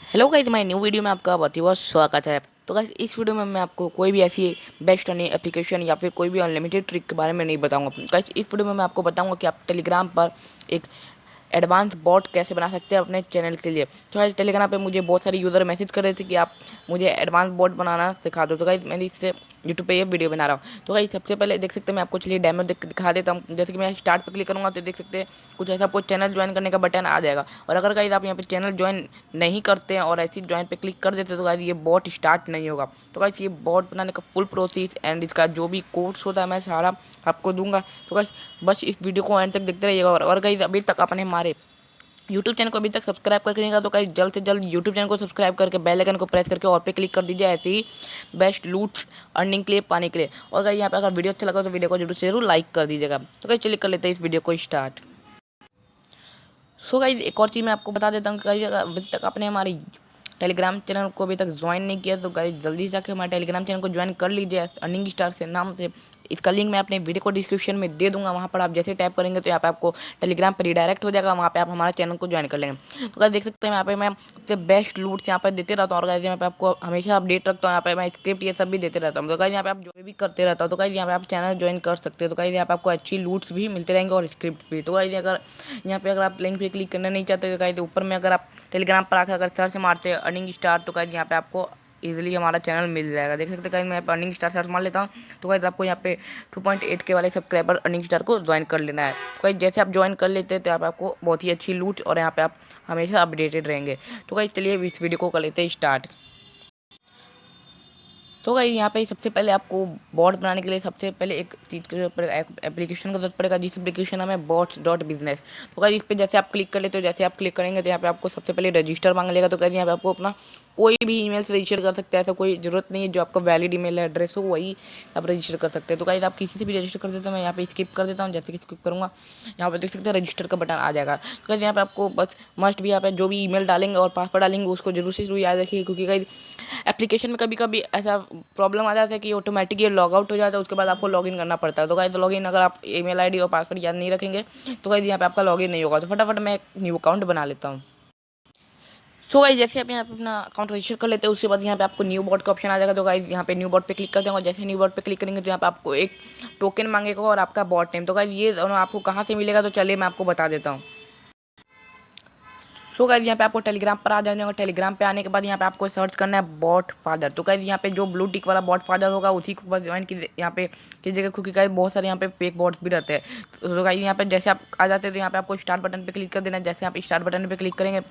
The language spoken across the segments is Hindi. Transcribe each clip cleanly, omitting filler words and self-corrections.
Hello guys, my new video में आपका बहुत ही बहुत स्वागत है। तो गाइस, इस वीडियो में मैं आपको कोई भी ऐसी बेस्ट अर्निंग एप्लीकेशन या फिर कोई भी अनलिमिटेड ट्रिक के बारे में नहीं बताऊंगा। गाइस, इस वीडियो में मैं आपको बताऊंगा कि आप टेलीग्राम पर एक एडवांस बॉट कैसे बना सकते हैं अपने चैनल के लिए। तो गाइस, टेलीग्राम पे मुझे बहुत सारे यूज़र मैसेज कर रहे थे कि आप मुझे एडवांस बॉट बनाना सिखा दो। तो गाइस, मैंने इससे यूट्यूब पे ये वीडियो बना रहा हूँ। तो गाइस, सबसे पहले देख सकते हैं, मैं आपको चलिए डेमो दिखा देता हूँ। जैसे कि मैं स्टार्ट पर क्लिक करूँगा तो देख सकते हैं कुछ ऐसा, आपको चैनल ज्वाइन करने का बटन आ जाएगा। और अगर गाइस आप यहाँ पे चैनल ज्वाइन नहीं करते हैं और ऐसी ज्वाइन पे क्लिक कर देते हैं तो गाइस ये बॉट स्टार्ट नहीं होगा। तो गाइस, ये बॉट बनाने का फुल प्रोसेस एंड इसका जो भी कोर्स होता है मैं सारा आपको दूंगा। तो गाइस, बस इस वीडियो को एंड तक देखते रहिएगा। और गाइस, अभी तक आपने हमारे यूट्यूब चैनल को अभी तक सब्सक्राइब करके नहीं करा तो गाइस जल्द से जल्द यूट्यूब चैनल को सब्सक्राइब करके बेल आइकन को प्रेस करके और पे क्लिक कर दीजिए, ऐसे ही बेस्ट लूट्स अर्निंग के लिए पाने के लिए। और गाइस, यहाँ पे अगर वीडियो अच्छा लगा तो वीडियो को जरूर से जरूर लाइक कर दीजिएगा। तो गाइस, चलिए कर लेते हैं इस वीडियो को स्टार्ट। सो गाइस, एक और चीज़ मैं आपको बता देता हूँ कि गाइस, अगर अभी तक आपने हमारी टेलीग्राम चैनल को अभी तक ज्वाइन नहीं किया तो गाइस जल्दी से जाकर हमारे टेलीग्राम चैनल को ज्वाइन कर लीजिए, अर्निंग स्टार से नाम से। इसका लिंक मैं अपने वीडियो को डिस्क्रिप्शन में दे दूंगा। वहाँ पर आप जैसे टाइप करेंगे तो यहाँ पे आपको टेलीग्राम पर रिडायरेक्ट हो जाएगा, वहाँ पे आप हमारे चैनल को ज्वाइन कर लेंगे। तो गाइस, देख सकते हैं यहाँ पे मैं सबसे बेस्ट लूट्स यहाँ पर देते रहता हूँ और गाइस यहाँ पे आपको हमेशा अपडेट रखता हूँ। यहाँ पे मैं स्क्रिप्ट ये सब भी देते रहता हूँ। तो गाइस, यहाँ पे आप जो भी करते रहता हूँ। तो गाइस, यहाँ पे आप चैनल ज्वाइन कर सकते हैं। तो गाइस, यहाँ पे आपको अच्छी लूट्स भी मिलते रहेंगे और स्क्रिप्ट भी। तो गाइस, अगर यहाँ पे अगर आप लिंक पे क्लिक करना नहीं चाहते तो गाइस, ऊपर में अगर आप टेलीग्राम पर आकर अगर सर्च मारते हैं अर्निंग स्टार तो गाइस यहाँ पे आपको इजीली हमारा चैनल मिल जाएगा। देख सकते हैं गाइस, मैं यहाँ पे अर्निंग स्टार सर्च मार लेता हूँ। तो गाइस, आपको यहाँ पे 2.8 के वाले सब्सक्राइबर अर्निंग स्टार को ज्वाइन कर लेना है। तो गाइस, जैसे आप ज्वाइन कर लेते हैं तो यहाँ पे आपको बहुत ही अच्छी लूट और यहाँ पे आप हमेशा अपडेटेड रहेंगे। तो गाइस, चलिए इस वीडियो को कर लेते हैं स्टार्ट। तो गाइस, यहाँ पे सबसे पहले आपको बॉट बनाने के लिए सबसे पहले एक चीज़ की जरूरत पड़ेगा, एप्लीकेशन का जरूरत पड़ेगा, जिस एप्लीकेशन नाम है Bot.business। तो गाइस, इस पर जैसे आप क्लिक कर लेते हो, जैसे आप क्लिक करेंगे तो यहाँ पे आपको सबसे पहले रजिस्टर मांग लेगा। तो गाइस, यहाँ पे आपको अपना कोई भी ईमेल से रजिस्टर कर सकते हैं, ऐसा कोई ज़रूरत नहीं है। जो आपका वैलिड ईमेल एड्रेस हो वही आप रजिस्टर कर सकते हैं। तो गाइस, आप किसी से भी रजिस्टर कर देते हो। मैं यहाँ पे स्किप कर देता हूँ। जैसे कि स्किप करूँगा, यहाँ पे देख सकते हैं रजिस्टर का बटन आ जाएगा। तो गाइस, यहाँ पे आपको बस मस्ट भी यहाँ पे जो भी ईमेल डालेंगे और पासवर्ड डालेंगे उसको जरूर से जरूर याद रखिए, क्योंकि गाइस एप्लीकेशन में कभी कभी ऐसा प्रॉब्लम आ जाता है कि ऑटोमेटिक ये लॉग आउट हो जाता है, उसके बाद आपको लॉगिन करना पड़ता है। तो गाइस, लॉगिन अगर आप ईमेल आईडी और पासवर्ड याद नहीं रखेंगे तो गाइस यहाँ पे आपका लॉगिन नहीं होगा। तो फटाफट मैं एक न्यू अकाउंट बना लेता हूँ। सो गाइस, जैसे आप यहाँ पे अपना अकाउंट रजिस्टर कर लेते हैं उसके बाद यहाँ पे आपको न्यू बॉट का ऑप्शन आ जाएगा। तो गाइस, यहाँ पे न्यू बॉट पे क्लिक कर देंगे और जैसे न्यू बॉट पे क्लिक करेंगे तो यहाँ पे आपको एक टोकन मांगेगा और आपका बॉट नेम। तो गाइस, ये दोनों आपको कहाँ से मिलेगा तो चलिए मैं आपको बता देता हूँ। सो गाइस, यहाँ पे आपको टेलीग्राम पर आ जाना होगा। टेलीग्राम पे आने के बाद यहाँ पे आपको सर्च करना है बॉट फादर। तो गाइस, यहाँ पे जो ब्लू टिक वाला बॉट फादर होगा उसी को बस ज्वाइन यहाँ पे कीजिएगा, क्योंकि गाइस बहुत सारे यहाँ पे फेक बॉट्स भी रहते हैं। तो गाइस, यहाँ पे जैसे आप आ जाते हैं तो यहाँ पे आपको स्टार्ट बटन पे क्लिक कर देना है। जैसे आप स्टार्ट बटन पे क्लिक करेंगे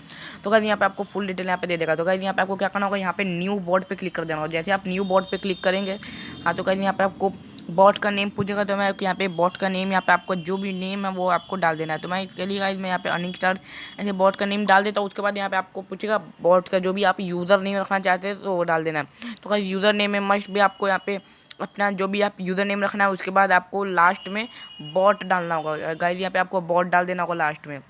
तो गाइस, यहाँ पे आपको फुल डिटेल यहाँ पे दे देगा। तो गाइस, यहाँ पे आपको क्या करना होगा, यहाँ पे न्यू बॉट पे क्लिक कर देना होगा। जैसे आप न्यू बॉट पे क्लिक करेंगे, हाँ, तो गाइस यहाँ पे आपको बॉट का नेम पूछेगा। तो मैं यहाँ पे बॉट का नेम, यहाँ पे आपको जो भी नेम है वो आपको डाल देना है। तो मैं इसके लिए गाइस मैं यहाँ पे अर्निंग स्टार ऐसे बॉट का नेम डाल देता हूँ। उसके बाद यहाँ पे आपको पूछेगा बॉट का जो भी आप यूज़र नेम रखना चाहते हैं तो वो डाल देना है। तो गाइस, यूज़र नेम में मस्ट भी आपको यहाँ पे अपना जो भी आप यूज़र नेम रखना है, उसके बाद आपको लास्ट में बॉट डालना होगा। गाइस, यहाँ पे आपको बॉट डाल देना होगा लास्ट में।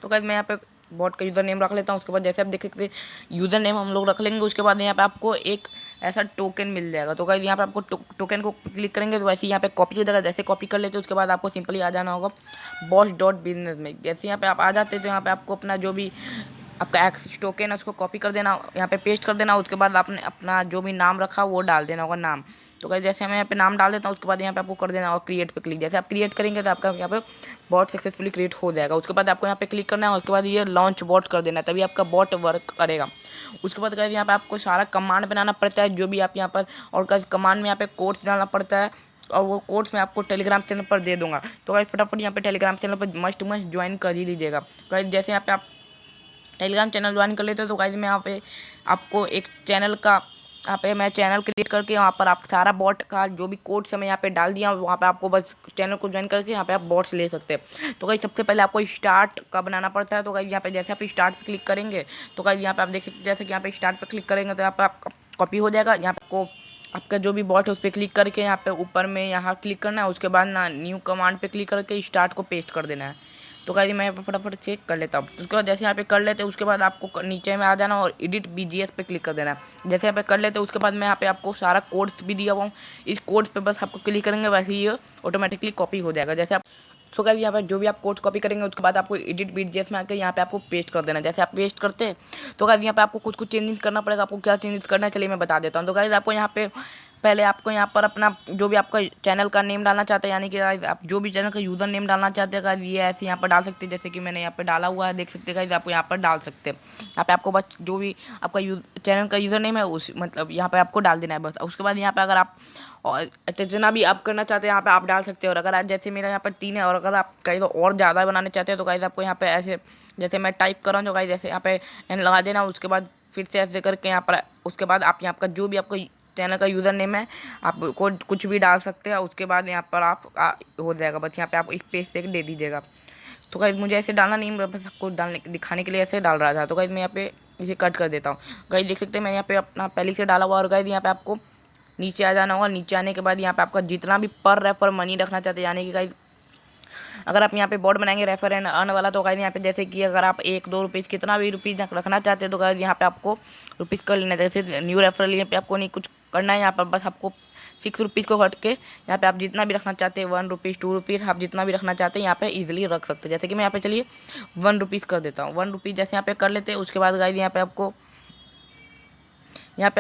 तो गाइस, मैं यहाँ पे बॉट का यूज़र नेम रख लेता हूँ। उसके बाद जैसे आप देख सकते हैं यूज़र नेम हम लोग रख लेंगे, उसके बाद यहाँ पे आपको एक ऐसा टोकन मिल जाएगा। तो गाइस, यहाँ पे आपको टोकन को क्लिक करेंगे तो वैसे ही यहाँ पे कॉपी हो जाएगा। जैसे कॉपी कर लेते हैं उसके बाद आपको सिंपली आ जाना होगा Bot.business में। जैसे यहाँ पे आप आ जाते हैं तो यहाँ पे आपको अपना जो भी आपका एक्सेस टोकन है उसको कॉपी कर देना, यहाँ पे पेस्ट कर देना। उसके बाद आपने अपना जो भी नाम रखा वो डाल देना होगा, नाम। तो गाइस, जैसे मैं यहाँ पे नाम डाल देता हूँ उसके बाद यहाँ पे आपको कर देना होगा क्रिएट पे क्लिक। जैसे आप क्रिएट करेंगे तो आपका यहाँ पे बॉट सक्सेसफुली क्रिएट हो जाएगा। उसके बाद आपको यहाँ पे क्लिक करना है, उसके बाद ये लॉन्च बॉट कर देना है, तभी आपका बॉट वर्क करेगा। उसके बाद गाइस, यहाँ पे आपको सारा कमांड बनाना पड़ता है जो भी आप यहाँ पर, और गाइस कमांड में यहाँ पे कोड्स डालना पड़ता है और वो कोड्स मैं आपको टेलीग्राम चैनल पर दे दूंगा। तो गाइस, फटाफट यहाँ पे टेलीग्राम चैनल पर मस्ट ज्वाइन कर ही लीजिएगा। गाइस, जैसे यहाँ पे आप टेलीग्राम चैनल ज्वाइन कर लेते हो तो गाइस, मैं यहाँ पे आपको एक चैनल का यहाँ पे मैं चैनल क्रिएट करके वहाँ पर आप सारा बॉट का जो भी कोड्स है मैं यहाँ पे डाल दिया, वहाँ पे आपको बस चैनल को ज्वाइन करके यहाँ पे आप बॉट्स ले सकते हैं। तो गाइस, सबसे पहले आपको स्टार्ट का बनाना पड़ता है। तो गाइस, यहाँ पे जैसे आप स्टार्ट पे क्लिक करेंगे तो गाइस, यहाँ पे आप देख सकते हैं जैसे कि यहाँ पे स्टार्ट पे क्लिक करेंगे तो यहाँ पे आपका कॉपी हो जाएगा। यहाँ पे आपको आपका जो भी बॉट है उस पर क्लिक करके यहाँ पे ऊपर में यहाँ क्लिक करना है। उसके बाद ना न्यू कमांड पे क्लिक करके स्टार्ट को पेस्ट कर देना है। तो गाइस, मैं फटाफट चेक कर लेता हूँ। उसके बाद जैसे यहाँ पे कर लेते हैं उसके बाद आपको नीचे में आ जाना और एडिट BGS पे क्लिक कर देना है। जैसे यहाँ पे कर लेते हैं उसके बाद मैं यहाँ पे आपको सारा कोड्स भी दिया हुआ हूँ, इस कोड्स पे बस आपको क्लिक करेंगे वैसे ही ये ऑटोमेटिकली कॉपी हो जाएगा। जैसे आप सो गाइस यहाँ पर जो भी आप कोड कॉपी करेंगे उसके बाद आपको एडिट बीजीएस में आकर यहाँ पे आपको पेस्ट कर देना। जैसे आप पेस्ट करते हैं तो गाइस यहाँ पे आपको कुछ चेंजेस करना पड़ेगा। आपको क्या चेंजेस करना है चलिए मैं बता देता हूँ। तो गाइस आपको यहाँ पे पहले आपको यहाँ पर अपना जो भी आपका चैनल का नेम डालना चाहते हैं, यानी कि आप जो भी चैनल का यूज़र नेम डालना चाहते हैं गाइस ये ऐसे यहाँ पर डाल सकते हैं। जैसे कि मैंने यहाँ पे डाला हुआ है, देख सकते हैं गाइस, आपको यहाँ पर डाल सकते हैं। यहाँ पे आपको बस जो भी आपका चैनल का यूज़र नेम है उस मतलब यहाँ पे आपको डाल देना है बस। उसके बाद यहाँ पे अगर आप और जितना भी आप करना चाहते हैं यहाँ पे आप डाल सकते हो। और अगर आज जैसे मेरा यहाँ पर 3 है और अगर आप कहीं तो और ज़्यादा बनाने चाहते हैं तो गाइस आपको यहाँ पे ऐसे जैसे मैं टाइप कर रहा हूँ तो गाइस जैसे यहाँ पे एन लगा देना। उसके बाद फिर से ऐसे करके यहाँ पर उसके बाद आप यहाँ का जो भी आपका चैनल का यूज़र नेम है आप कुछ भी डाल सकते हैं। उसके बाद यहाँ पर आप हो जाएगा, बस यहाँ पे आप स्पेस दे दीजिएगा। तो गाइस मुझे ऐसे डालना नहीं, मैं बस आपको डालने दिखाने के लिए ऐसे डाल रहा था। तो गाइस मैं यहाँ पे इसे कट कर देता हूँ। गाइस देख सकते हैं मैंने यहाँ पे अपना पहले से डाला हुआ। और गाइस यहाँ पे आपको नीचे आ जाना होगा। नीचे आने के बाद यहाँ पे आपका जितना भी पर रेफर मनी रखना चाहते हैं, यानी कि गाइस अगर आप यहाँ पे बॉट बनाएंगे रेफर एंड अर्न वाला तो गाइस यहाँ पे जैसे कि अगर आप 1-2 रुपीज़ कितना भी रुपीज़ रखना चाहते हैं तो गाइस यहाँ पे आपको रुपीज़ कर लेना है। जैसे न्यू रेफरल यहाँ पे आपको नहीं कुछ करना है, यहाँ पर बस आपको 6 रुपीज़ को हट के यहाँ पे आप जितना भी रखना चाहते हैं 1 रुपीज़ 2 रुपीज़ आप जितना भी रखना चाहते हैं यहाँ पे इजीली रख सकते हैं। जैसे कि मैं यहाँ पे चलिए 1 रुपीज़ कर देता हूँ। 1 रुपीज़ जैसे यहाँ पे कर लेते हैं। उसके बाद गाइस यहाँ पे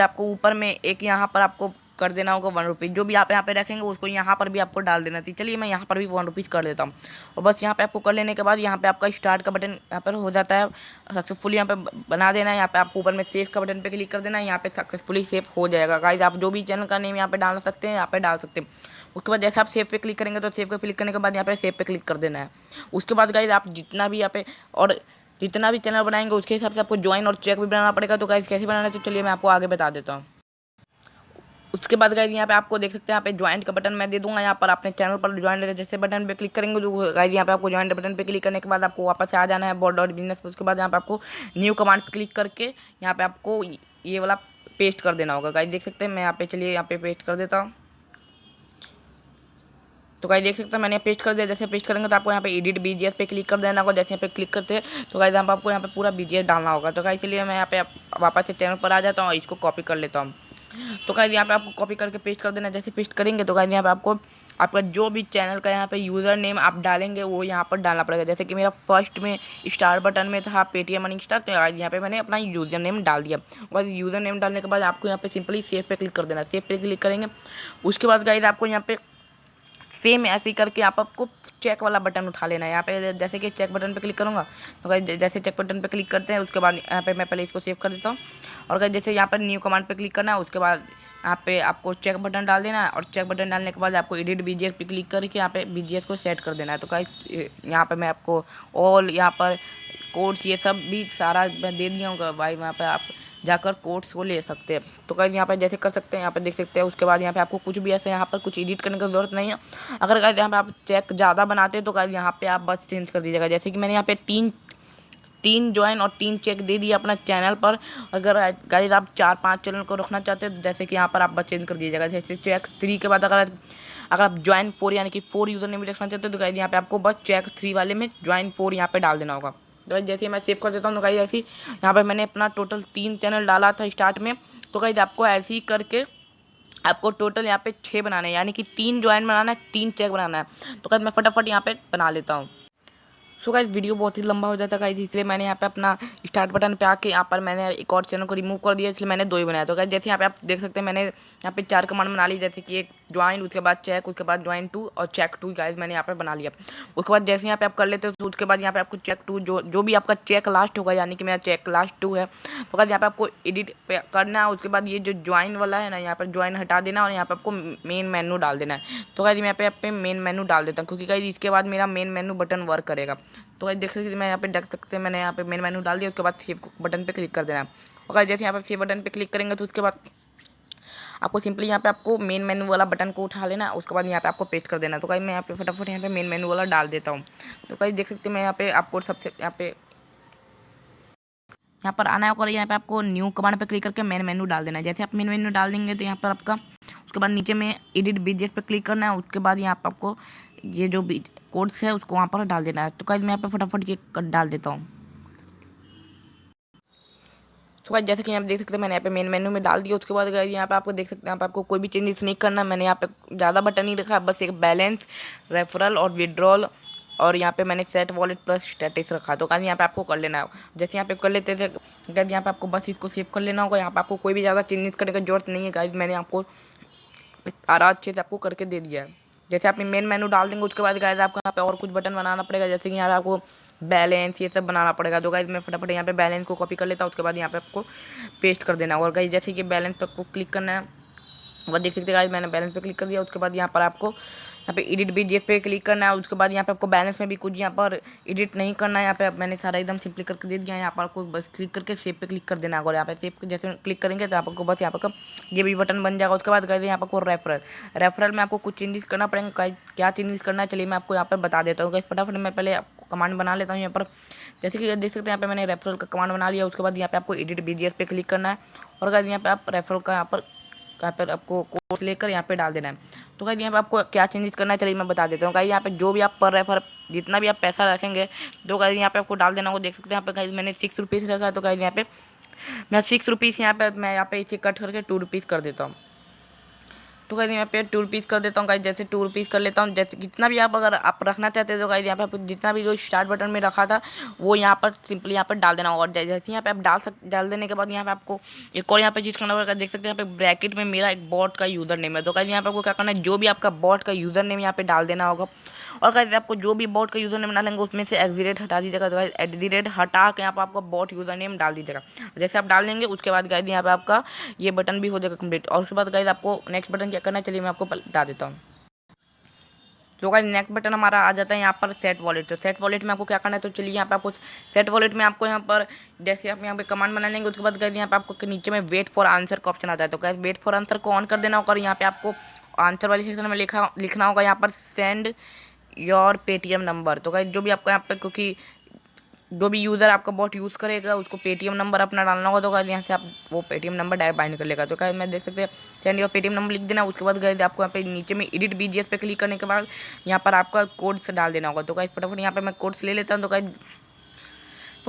आपको ऊपर में एक यहाँ पर आपको कर देना होगा 1 रुपीज़। जो भी आप यहाँ पे रखेंगे उसको यहाँ पर भी आपको डाल देना चाहिए। चलिए मैं यहाँ पर भी 1 रुपीज़ कर देता हूँ। और बस यहाँ पे आपको कर लेने के बाद यहाँ पे आपका स्टार्ट का बटन यहाँ पर हो जाता है सक्सेसफुली। यहाँ पे बना देना है। यहाँ पे आपको ऊपर में सेव का बटन पे क्लिक कर देना है। यहाँ पे सक्सेसफुली सेव हो जाएगा। गाइस आप जो भी चैनल का नेम यहाँ पे डाल सकते हैं यहाँ पे डाल सकते हैं। उसके बाद जैसे आप सेव पे क्लिक करेंगे तो सेव पे क्लिक करने के बाद यहाँ पे सेव पे क्लिक कर देना है। उसके बाद गाइस आप जितना भी यहाँ पे और जितना भी चैनल बनाएंगे उसके हिसाब से आपको ज्वाइन और चेक भी बनाना पड़ेगा। तो गाइस कैसे बनाना चाहिए चलिए मैं आपको आगे बता देता हूँ। उसके बाद गाइस यहाँ पे आपको देख सकते हैं यहाँ पे ज्वाइन का बटन मैं दे दूंगा। यहाँ पर अपने चैनल पर ज्वाइन जैसे बटन पे क्लिक करेंगे तो गाइस यहाँ पे आपको ज्वाइन बटन पे क्लिक करने के बाद आपको वापस से आ जाना है Bot.business पे। उसके बाद यहाँ पे आपको न्यू कमांड पे क्लिक करके यहाँ पे आपको ये वाला पेस्ट कर देना होगा। गाइस देख सकते हैं मैं यहाँ पे चलिए यहाँ पे पेस्ट कर देता हूँ। तो गाइस देख सकते हैं मैंने पेस्ट कर दिया। जैसे पेस्ट करेंगे तो आपको यहाँ पे एडिट बीजीएस पे क्लिक कर देना होगा। जैसे यहाँ पे क्लिक करते हैं तो गाइस यहाँ पे आपको यहाँ पे पूरा बीजीएस डालना होगा। तो गाइस चलिए मैं यहाँ पे वापस से चैनल पर आ जाता हूँ, इसको कॉपी कर लेता हूँ। तो गाइस यहाँ पे आपको कॉपी करके पेस्ट कर देना। जैसे पेस्ट करेंगे तो गाइस यहाँ पे आपको आपका जो भी चैनल का यहाँ पे यूज़र नेम आप डालेंगे वो यहाँ पर डालना पड़ेगा। जैसे कि मेरा फर्स्ट में स्टार बटन में था पेटीएम मनी स्टार, तो यहाँ पे मैंने अपना यूज़र नेम डाल दिया। और यूज़र नेम डालने के बाद आपको यहाँ पे सिंपली सेव पे क्लिक कर देना। सेव पे क्लिक करेंगे उसके बाद गाइस आपको यहाँ पे सेम ऐसे ही करके आपको चेक वाला बटन उठा लेना है। यहाँ पे जैसे कि चेक बटन पे क्लिक करूँगा तो गाइस जैसे चेक बटन पे क्लिक करते हैं उसके बाद यहाँ पे मैं पहले इसको सेव कर देता हूँ। और गाइस जैसे यहाँ पर न्यू कमांड पे क्लिक करना है उसके बाद यहाँ पे आपको चेक बटन डाल देना है। और चेक बटन डालने के बाद आपको एडिट बीजीएस पे क्लिक करके यहाँ पे बीजीएस को सेट कर देना है। तो गाइस यहाँ पे मैं आपको ऑल यहाँ पर कोड्स ये सब भी सारा मैं दे दिया हूँ भाई, वहाँ पे आप जाकर कोड्स को ले सकते हैं। तो गाइस यहाँ पे जैसे कर सकते हैं यहाँ पे देख सकते हैं। उसके बाद यहाँ पे आपको कुछ भी ऐसे यहाँ पर कुछ एडिट करने की जरूरत नहीं है। अगर गाइस यहाँ पे आप चेक ज़्यादा बनाते हैं तो गाइस यहाँ पे आप बस चेंज कर दीजिएगा। जैसे कि मैंने यहाँ पे तीन ज्वाइन और 3 चेक दे दिया अपना चैनल पर। अगर गाइस आप 4-5 चैनल को रखना चाहते हैं तो जैसे कि यहाँ पर आप बस चेंज कर दीजिएगा। जैसे चेक 3 के बाद अगर आप ज्वाइन 4 यानी कि 4 यूज़र नेम भी रखना चाहते हैं तो गाइस यहाँ पे आपको बस चेक 3 वाले में ज्वाइन 4 यहाँ पे डाल देना होगा। तो जैसे मैं सेव कर देता हूँ तो गाइस ऐसे यहाँ पे मैंने अपना टोटल 3 चैनल डाला था स्टार्ट में। तो गाइस आपको ऐसे ही करके आपको टोटल यहाँ पे 6 बनाने हैं, यानी कि 3 ज्वाइन बनाना है 3 चेक बनाना है। तो गाइस मैं फटाफट यहाँ पे बना लेता हूँ। सो गाइस वीडियो बहुत ही लंबा हो जाता है गाइस, इसलिए मैंने यहाँ पे अपना स्टार्ट बटन पे आके यहाँ पर मैंने एक और चैनल को रिमूव कर दिया, इसलिए मैंने 2 ही बनाया। तो गाइस जैसे यहाँ पे आप देख सकते हैं मैंने यहाँ पे 4 कमांड बना ली। जैसे कि एक ज्वाइन, उसके बाद चेक, उसके बाद ज्वाइन 2 और चेक 2 गाइस मैंने यहाँ पे बना लिया। उसके बाद जैसे यहाँ पे आप कर लेते हो तो उसके बाद यहाँ पे आपको चेक 2 जो भी आपका चेक लास्ट होगा, यानी कि मेरा चेक लास्ट 2 है। तो गाइस यहाँ पे आपको एडिट करना है। उसके बाद ये जो ज्वाइन वाला है ना यहाँ पर ज्वाइन हटा देना और यहाँ पे आपको मेन मेन्यू डाल देना है। तो गाइस मैं यहाँ पे मेन मेन्यू डाल देता हूँ क्योंकि गाइस इसके बाद मेरा मेन मेन्यू बटन वर्क करेगा। तो गाइस देख सकते हैं मैं यहाँ पे देख सकते हैं मैंने यहाँ पे मेन मेन्यू डाल दिया। उसके बाद सेव बटन पे क्लिक कर देना है। और गाइस जैसे यहाँ पे सेव बटन पे क्लिक करेंगे तो उसके बाद आपको सिंपली यहाँ पे आपको मेन मेन्यू वाला बटन को उठा लेना। उसके बाद यहाँ पे आपको पेस्ट कर देना। तो गाइस मैं यहाँ पे फटाफट यहाँ पे मेन मेन्यू वाला डाल देता हूँ। तो गाइस देख सकते हैं मैं यहाँ पे आपको सबसे यहाँ पर आना होगा। यहाँ पे आपको न्यू कमांड पे क्लिक करके मेन मेन्यू डाल देना है। जैसे आप मेन मेन्यू डाल देंगे तो यहाँ पर आपका उसके बाद नीचे में एडिट बीजीएस पे क्लिक करना है। उसके बाद यहाँ पर आपको ये जो कोड्स है उसको वहाँ पर डाल देना है। तो गाइस मैं यहाँ पे फटाफट ये डाल देता हूँ। तो गाइस जैसे कि आप देख सकते हैं मैंने यहाँ पे मेन मेन्यू में डाल दिया। उसके बाद गाइस यहाँ पे आपको देख सकते हैं यहाँ पे आपको कोई भी चेंजेस नहीं करना। मैंने यहाँ पे ज़्यादा बटन नहीं रखा, बस एक बैलेंस, रेफरल और विड्रॉल और यहाँ पे मैंने सेट वॉलेट प्लस स्टेटस रखा। तो गाइस यहाँ पे आपको कर लेना है। जैसे यहाँ पे कर लेते थे गाइस, यहाँ पे आपको बस इसको सेव कर लेना होगा। यहाँ पे आपको कोई भी ज़्यादा चेंजेस करने की जरूरत नहीं है गाइस, मैंने आपको सारा अच्छे से आपको करके दे दिया है। जैसे आप मेन मेनू डाल देंगे उसके बाद गाइस आपको यहाँ पे और कुछ बटन बनाना पड़ेगा, जैसे कि यहाँ पे आपको बैलेंस ये सब बनाना पड़ेगा। तो गाइस मैं फटाफट यहाँ पे बैलेंस को कॉपी कर लेता हूँ, उसके बाद यहाँ पे आपको पेस्ट कर देना। और गाइस जैसे कि बैलेंस पे आपको क्लिक करना है, वो देख सकते हैं गाइस मैंने बैलेंस पे क्लिक कर दिया। उसके बाद यहाँ पर आपको यहाँ पे एडिट बीजीएस पे क्लिक करना है। उसके बाद यहाँ पे आपको बैलेंस में भी कुछ यहाँ पर एडिट नहीं करना है। यहाँ पे मैंने सारा एकदम सिंपली करके दे दिया है। यहाँ पर आपको बस क्लिक करके सेव पे क्लिक कर देना है। और यहाँ पे सेव जैसे क्लिक करेंगे तो आपको बस यहाँ पर ये भी बटन बन जाएगा। उसके बाद गाइस यहाँ पर आपको रेफरल में आपको कुछ चेंजेस करना पड़ेगा। गाइस क्या चेंजेस करना है चलिए मैं आपको यहाँ पर बता देता हूँ। गाइस फटाफट मैं पहले कमांड बना लेता हूँ यहाँ पर। जैसे कि देख सकते हैं यहाँ पे मैंने रेफरल का कमांड बना लिया। उसके बाद यहाँ पे आपको एडिट बीजीएस पे क्लिक करना है। और गाइस यहाँ पे आप रेफरल का यहाँ पर आपको कोर्स लेकर यहाँ पे डाल देना है। तो गाइस यहाँ पे आपको क्या चेंजेस करना है चलिए मैं बता देता हूँ। गाइस यहाँ पे जो भी आप पर रेफर जितना भी आप पैसा रखेंगे तो गाइस यहाँ पे आपको डाल देना होगा। देख सकते हैं यहाँ पे गाइस मैंने 6 रुपीज़ रखा है। तो गाइस यहाँ पे मैं 6 रुपीज़ यहाँ पे इसे कट करके 2 रुपीज़ कर देता हूँ। तो गाइस यहाँ पे 2 रुपीज़ कर देता हूँ। गाइस जैसे 2 रुपीज़ कर लेता हूँ, जैसे जितना भी आप अगर आप रखना चाहते हो तो गाइस यहाँ पे आप जितना भी जो स्टार्ट बटन में रखा था वो यहाँ पर सिंपली यहाँ पर डाल देना होगा। और जैसे यहाँ पे आप डाल देने के बाद यहाँ पे आपको एक और यहाँ पे चीज़ करना पड़ेगा। देख सकते हैं यहाँ पे ब्रैकेट में मेरा एक बॉट का यूज़र नेम है। तो गाइस यहाँ पे आपको क्या करना है, जो भी आपका बॉट का यूज़र नेम यहाँ पे डाल देना होगा। और गाइस आपको जो भी बॉट का यूज़र नेम डालेंगे उसमें से @ हटा दीजिएगा। तो गाइस @ हटा के यहाँ पर आपका बॉट यूज़र नेम डाल दीजिएगा। जैसे आप डाल देंगे उसके बाद गाइस यहाँ पे आपका ये बटन भी हो जाएगा कंप्लीट। और उसके बाद गाइस आपको नेक्स्ट बटन क्या करना है चलिए मैं आपको बता देता हूँ। तो गाइस नेक्स्ट बटन हमारा आ जाता है यहाँ पर सेट वॉलेट। तो सेट वॉलेट में आपको क्या करना है, तो चलिए यहाँ पे आपको सेट वॉलेट में आपको यहाँ पर जैसे आप यहाँ पे कमांड बना लेंगे उसके बाद गाइस यहाँ पे आपको नीचे में वेट फॉर आंसर का ऑप्शन आता है। तो गाइस वेट फॉर आंसर को ऑन कर देना होगा। और यहाँ पे आपको आंसर वाले सेक्शन में लिखना होगा यहाँ पर सेंड योर पेटीएम नंबर। तो गाइस जो भी आपको यहाँ पे क्योंकि जो भी यूज़र आपका बॉट यूज़ करेगा उसको पेटीएम नंबर अपना डालना होगा। तो गाइस यहाँ से आप वो पेटीएम नंबर डायरेक्ट बाइंड कर लेगा। तो गाइस मैं देख सकते हैं सेंड योर पेटीएम नंबर लिख देना। उसके बाद गाइस आपको यहाँ पे नीचे में एडिट बीजीएस पे क्लिक करने के बाद यहाँ पर आपका कोड्स डाल देना होगा। तो गाइस फटाफट यहाँ पे मैं कोड्स ले लेता हूँ। तो गाइस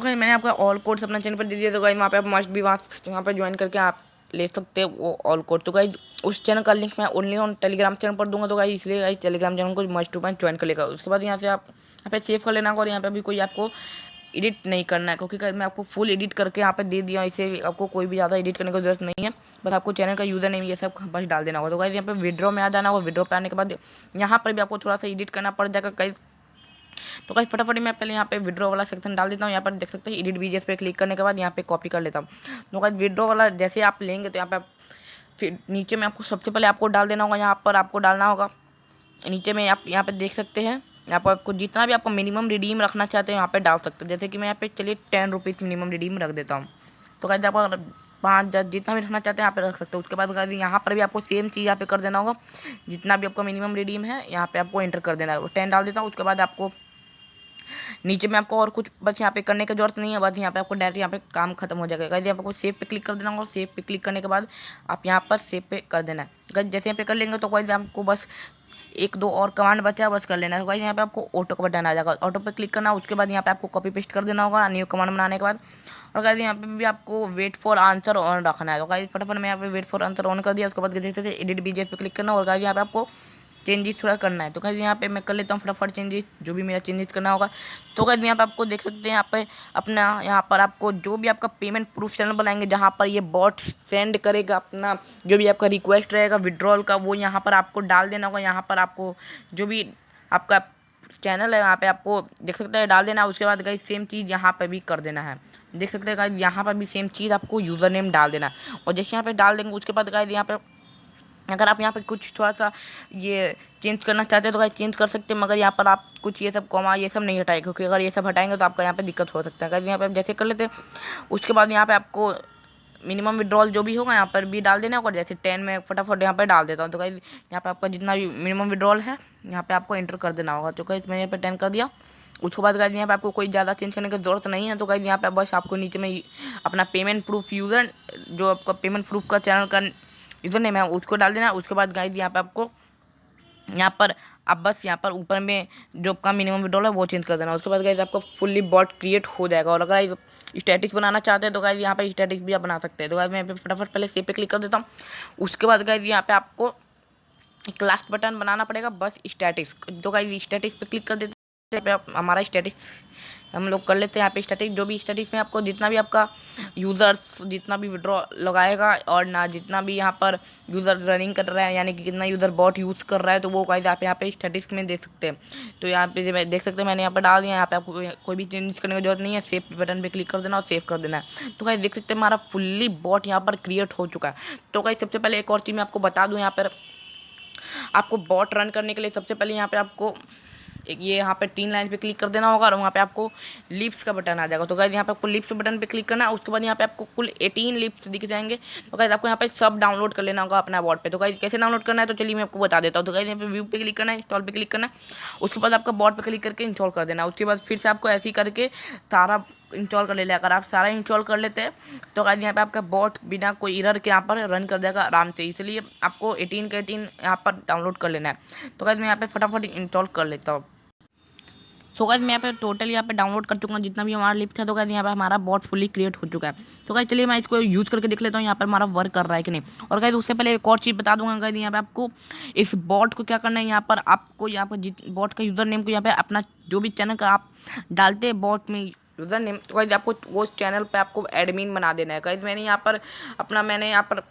मैंने आपका ऑल कोड्स अपना चैनल पर दे दिया। तो गाइस वहाँ पे आप मस्ट भी वहाँ पे ज्वाइन करके आप ले सकते हैं वो ऑल कोड। तो गाइस उस चैनल का लिंक मैं ओनली ऑन टेलीग्राम चैनल पर दूंगा। तो गाइस इसलिए गाइस टेलीग्राम चैनल को मस्ट टू पॉइंट ज्वाइन कर लेगा। उसके बाद यहाँ से आप यहाँ पे सेव कर लेना होगा। और यहाँ पे भी कोई आपको एडिट नहीं करना है क्योंकि मैं आपको फुल एडिट करके यहाँ पे दे दिया हूँ। इसे आपको कोई भी ज़्यादा एडिट करने की जरूरत नहीं है, बस आपको चैनल का यूज़र नेम ये सब बस डाल देना होगा। तो गाइस यहाँ पे विड्रॉ में आ जाना होगा। विड्रॉ पे आने के बाद यहाँ पर भी आपको थोड़ा सा एडिट करना पड़ जाएगा गाइस। तो गाइस फटाफट मैं पहले यहाँ पे विड्रॉ वाला सेक्शन डाल देता हूँ। यहाँ पर देख सकते हैं एडिट बीजीएस पे क्लिक करने के बाद यहाँ पे कॉपी कर लेता हूँ। तो गाइस विड्रॉ वाला जैसे आप लेंगे तो यहाँ पे फिर नीचे में आपको सबसे पहले आपको डाल देना होगा। यहाँ पर आपको डालना होगा नीचे में आप यहाँ पे देख सकते हैं यहाँ पर आपको जितना भी आपको मिनिमम रिडीम रखना चाहते हैं यहाँ पे डाल सकते हैं। जैसे कि मैं यहाँ पे चलिए 10 रुपीज़ मिनिमम रिडीम रख देता हूँ। तो गाइस आप 5 जितना भी रखना चाहते हैं यहाँ पे रख सकते हो। उसके बाद गाइस यहाँ पर भी आपको सेम चीज़ यहाँ पे कर देना होगा। जितना भी आपका मिनिमम रिडीम है यहाँ पे आपको एंटर कर देना है। 10 डाल देता हूँ। उसके बाद आपको नीचे में आपको और कुछ बस यहाँ पे करने की जरूरत नहीं है। बस यहाँ पे आपको डायरेक्ट यहाँ पे काम खत्म हो जाएगा। गाइस आपको सेव पे क्लिक कर देना होगा। सेव पे क्लिक करने के बाद आप यहाँ पर सेव पे कर देना है। गाइस जैसे यहाँ पे कर लेंगे तो गाइस आपको बस 1-2 और कमांड बचा बस कर लेना है। तो गाइस यहाँ पे आपको ऑटो का बटन आ जाएगा। ऑटो पे क्लिक करना। उसके बाद यहाँ पे आपको कॉपी पेस्ट कर देना होगा न्यू कमांड बनाने के बाद। और गाइस यहाँ पे भी आपको वेट फॉर आंसर ऑन रखना है। तो गाइस फटाफट मैं यहाँ पे वेट फॉर आंसर ऑन कर दिया। उसके बाद जैसे एडिट बीजीएस पे क्लिक करना। और गाइस यहाँ पे आपको चेंजेस थोड़ा करना है। तो गाइस यहाँ पे मैं कर लेता हूँ फटाफट चेंजेस जो भी मेरा चेंजेस करना होगा। तो गाइस यहाँ पे आपको देख सकते हैं यहाँ पे अपना यहाँ पर आपको जो भी आपका पेमेंट प्रूफ चैनल बनाएंगे जहाँ पर ये बॉट सेंड करेगा अपना जो भी आपका रिक्वेस्ट रहेगा विड्रॉल का वो यहाँ पर आपको डाल देना होगा। यहाँ पर आपको जो भी आपका चैनल है यहाँ पे आपको देख सकते हैं डाल देना है। उसके बाद गाइस सेम चीज़ यहाँ पे भी कर देना है। देख सकते हैं गाइस यहाँ पर भी सेम चीज़ आपको यूज़र नेम डाल देना है। और जैसे यहाँ पे डाल देंगे उसके बाद गाइस यहाँ पे अगर आप यहाँ पे कुछ थोड़ा सा ये चेंज करना चाहते हो तो गाइस चेंज कर सकते हैं। मगर यहाँ पर आप कुछ ये सब कॉमा ये सब नहीं हटाएंगे क्योंकि अगर ये सब हटाएंगे तो आपका यहाँ पे दिक्कत हो सकता है। गाइस यहाँ पे आप जैसे कर लेते हैं उसके बाद यहाँ पे आपको मिनिमम विड्रॉल जो भी होगा यहाँ पर भी डाल देना होगा। जैसे 10 में फटाफट यहाँ पे डाल देता हूँ। तो गाइस यहाँ पे आपका जितना भी मिनिमम विड्रॉल है यहाँ पे आपको एंटर कर देना होगा। तो गाइस मैंने यहाँ पे 10 कर दिया। उसके बाद गाइस यहाँ पे आपको कोई ज़्यादा चेंज करने की जरूरत नहीं है। तो गाइस यहाँ पे बस आपको नीचे में अपना पेमेंट प्रूफ यूज़र जो आपका पेमेंट प्रूफ का चैनल का यूज़र नेम है उसको डाल देना। उसके बाद गाइस यहाँ पे आपको यहाँ पर आप बस यहाँ पर ऊपर में जो आपका मिनिमम विड्रॉल है वो चेंज कर देना। उसके बाद गाइस आपका फुल्ली बॉट क्रिएट हो जाएगा। और अगर स्टैटिक्स बनाना चाहते हैं तो गाइस यहाँ पे स्टैटिक्स भी आप बना सकते हैं। तो गाइस मैं यहाँ पे फटाफट पहले सेव पे क्लिक कर देता हूँ। उसके बाद गाइस यहाँ पे आपको एक लास्ट बटन बनाना पड़ेगा बस स्टैटिक्स। तो गाइस स्टैटिक्स पे क्लिक कर देते पे हमारा स्टैटिक्स हम लोग कर लेते हैं। यहाँ पे स्टैटिक जो भी स्टैटिक्स में आपको जितना भी आपका यूज़र्स जितना भी विड्रॉ लगाएगा और ना जितना भी यहाँ पर यूज़र रनिंग कर रहा है यानी कि कितना यूज़र बॉट यूज़ कर रहा है तो वो गाइस आप यहाँ पे स्टैटिक्स में देख सकते हैं। तो यहाँ पे जब देख सकते हैं मैंने यहाँ पर डाल दिया। यहाँ पे आपको कोई भी चेंज करने की जरूरत नहीं है, सेव बटन पर क्लिक कर देना और सेव कर देना है। तो गाइस देख सकते हैं हमारा फुल्ली बॉट यहाँ पर क्रिएट हो चुका है। तो गाइस सबसे पहले एक और चीज़ मैं आपको बता दूँ, यहाँ पर आपको बॉट रन करने के लिए सबसे पहले यहाँ पे आपको ये यहाँ पे 3 लाइन पे क्लिक कर देना होगा और वहाँ पे आपको लिप्स का बटन आ जाएगा। तो गाइस यहाँ पे आपको लिप्स बटन पे क्लिक करना है। उसके बाद यहाँ पे आपको कुल 18 लिप्स दिख जाएंगे। तो गाइस आपको यहाँ पे सब डाउनलोड कर लेना होगा अपना बॉट पे। तो गाइस कैसे डाउनलोड करना है तो चलिए मैं आपको बता देता हूँ। तो गाइस यहाँ पे व्यू पे क्लिक करना है, इंस्टॉल पे क्लिक करना है। उसके बाद आपका बॉट पे क्लिक करके इंस्टॉल कर देना है। उसके बाद फिर से आपको ऐसे ही करके सारा इंस्टॉल कर लेना है। अगर आप सारा इंस्टॉल कर लेते हैं तो गाइस यहाँ पे आपका बॉट बिना कोई एरर के यहाँ पर रन कर जाएगा आराम से। इसलिए आपको 18 के 18 यहाँ पर डाउनलोड कर लेना है। तो गाइस मैं यहाँ पे फटाफट इंस्टॉल कर लेता हूँ। सो गाइस मैं यहाँ पे टोटल यहाँ पे डाउनलोड कर चुका हूँ जितना भी हमारा लिप्स है। तो गाइस यहाँ पे हमारा बॉट फुली क्रिएट हो चुका है। तो गाइस चलिए मैं इसको यूज़ करके देख लेता हूँ यहाँ पर हमारा वर्क कर रहा है कि नहीं। और गाइस उससे पहले एक और चीज़ बता दूंगा गाइस, यहाँ पे आपको इस बॉट को क्या करना है, यहाँ पर आपको यहाँ पर बॉट का यूज़र नेम को यहाँ पे अपना जो भी चैनल का आप डालते हैं बॉट में यूज़र नेम, तो गाइस आपको वो चैनल पर आपको एडमिन बना देना है। गाइस मैंने यहाँ पर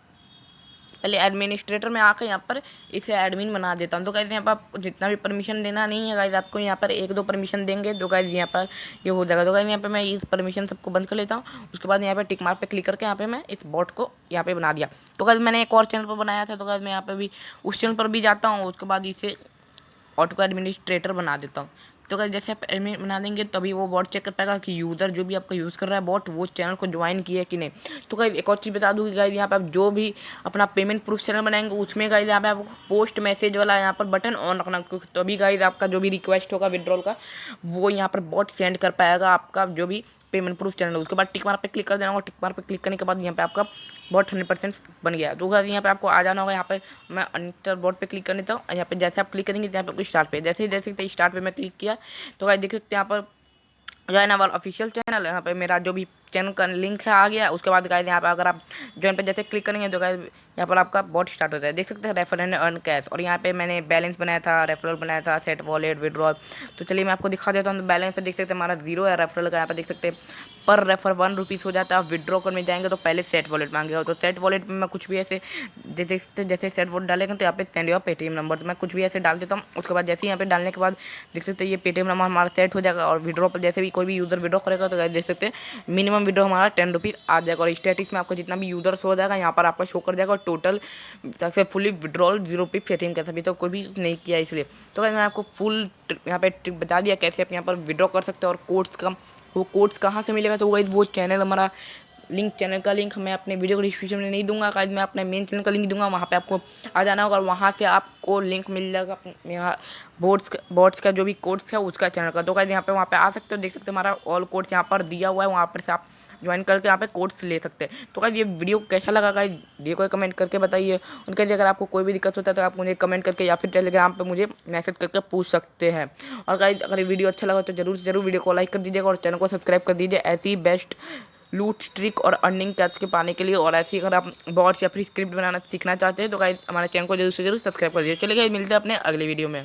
पहले एडमिनिस्ट्रेटर में आकर यहाँ पर इसे एडमिन बना देता हूँ। तो गाइस यहाँ पर आपको जितना भी परमिशन देना नहीं है गाइस, आपको यहाँ पर 1-2 परमिशन देंगे तो गाइस यहाँ पर ये हो जाएगा। तो गाइस यहाँ पे मैं इस परमिशन सबको बंद कर लेता हूँ। उसके बाद यहाँ पे टिक मार्क पे क्लिक करके यहाँ पे मैं इस बॉट को यहाँ पे बना दिया। तो गाइस मैंने एक और चैनल पर बनाया था, तो गाइस मैं यहाँ पे भी उस चैनल पर भी जाता हूँ। उसके बाद इसे ऑटो एडमिनिस्ट्रेटर बना देता हूँ। तो गाइस जैसे आप एडमिन बना देंगे तभी वो बॉट चेक कर पाएगा कि यूज़र जो भी आपका यूज़ कर रहा है बॉट वो चैनल को ज्वाइन किया है कि नहीं। तो गाइस एक और चीज़ बता दूँ कि गाइस यहाँ पे आप जो भी अपना पेमेंट प्रूफ चैनल बनाएंगे उसमें गाइस यहाँ पे आपको पोस्ट मैसेज वाला यहाँ पर बटन ऑन रखना, क्योंकि तभी गाइस आपका जो भी रिक्वेस्ट होगा विड्रॉल का वो यहाँ पर बॉट सेंड कर पाएगा आपका जो भी पेमेंट प्रूफ चैनल। उसके बाद टिक मार्क पे क्लिक कर देना होगा। टिक मार्क पे क्लिक करने के बाद यहाँ पे आपका बॉट 100% बन गया। तो गाइस यहाँ पे आपको आ जाना होगा। यहाँ पे मैं अनइंस्टॉल बॉट पे क्लिक कर लेता हूँ। यहाँ पे जैसे आप क्लिक करेंगे यहाँ पे स्टार्ट पे जैसे स्टार्ट पे मैं क्लिक किया तो गाइस देख सकते हैं यहाँ पर ज्वाइन आवर ऑफिशियल चैनल, यहाँ पे मेरा जो भी चैनल का लिंक है आ गया। उसके बाद गाइस यहाँ पे अगर आप ज्वाइन पे जैसे क्लिक करेंगे तो गाइस यहाँ पर आपका बॉट स्टार्ट हो जाए। देख सकते हैं रेफर एंड अर्न कैश, और यहाँ पे मैंने बैलेंस बनाया था, रेफरल बनाया था, सेट वॉलेट विड्रॉल। तो चलिए मैं आपको दिखा देता हूँ। बैलेंस पे देख सकते हैं हमारा 0 है, रेफरल का यहाँ पे देख सकते हैं पर रेफर 1 रुपीज़ हो जाता है। आप विड्रॉ करने जाएंगे तो पहले सेट वॉलेट मांगेगा। तो सेट वॉलेट में मैं कुछ भी ऐसे देख सकते जैसे सेट वॉलेट डालेंगे तो यहाँ पे सेंड योर पेटीएम नंबर, तो मैं कुछ भी ऐसे डाल देता हूँ। उसके बाद जैसे ही यहाँ पे डालने के बाद देख सकते हैं ये पेटीएम नंबर हमारा सेट हो जाएगा। और विड्रॉ पर जैसे भी कोई भी यूज़र विड्रॉ करेगा तो देख सकते हैं मिनिमम विड्रॉ हमारा 10 रुपीज़ आ जाएगा। और स्टैटिक्स में आपको जितना भी यूज़र्स हो जाएगा यहाँ पर आपका शो कर जाएगा। और total successfully withdrawal 0 rupees Paytm का अभी तो कोई भी नहीं किया इसलिए। तो मैं आपको फुल यहाँ पे ट्रिक बता दिया कैसे आप यहाँ पर विड्रॉ कर सकते हो। और कोड्स का वो कोड्स कहाँ से मिलेगा तो वो चैनल हमारा लिंक, चैनल का लिंक मैं अपने वीडियो को डिस्क्रिप्शन में नहीं दूंगा गाइस, मैं अपने मेन चैनल का लिंक दूंगा। वहाँ पे आपको आ जाना होगा और वहाँ से आपको लिंक मिल जाएगा यहाँ बॉट्स का जो भी कोड्स है उसका चैनल का। तो गाइस यहाँ पे वहाँ पे आ सकते हो, देख सकते हो हमारा ऑल कोड्स यहाँ पर दिया हुआ है, वहाँ पर से आप ज्वाइन करके यहाँ पे कोड्स ले सकते हैं। तो गाइस ये वीडियो कैसा लगा गाइस वीडियो को कमेंट करके बताइए। उनके लिए अगर आपको कोई भी दिक्कत होता है तो आप मुझे कमेंट करके या फिर टेलीग्राम पे मुझे मैसेज करके पूछ सकते हैं। और गाइस अगर ये वीडियो अच्छा लगा तो जरूर से जरूर वीडियो को लाइक कर दीजिएगा और चैनल को सब्सक्राइब कर दीजिए ऐसी ही बेस्ट लूट ट्रिक और अर्निंग कैच के पाने के लिए। और ऐसे अगर आप बॉट्स या फिर स्क्रिप्ट बनाना सीखना चाहते हैं तो गाइस हमारे चैनल को जरूर से जरूर सब्सक्राइब कर दीजिए। चलिए गाइस मिलते हैं अपने अगले वीडियो में।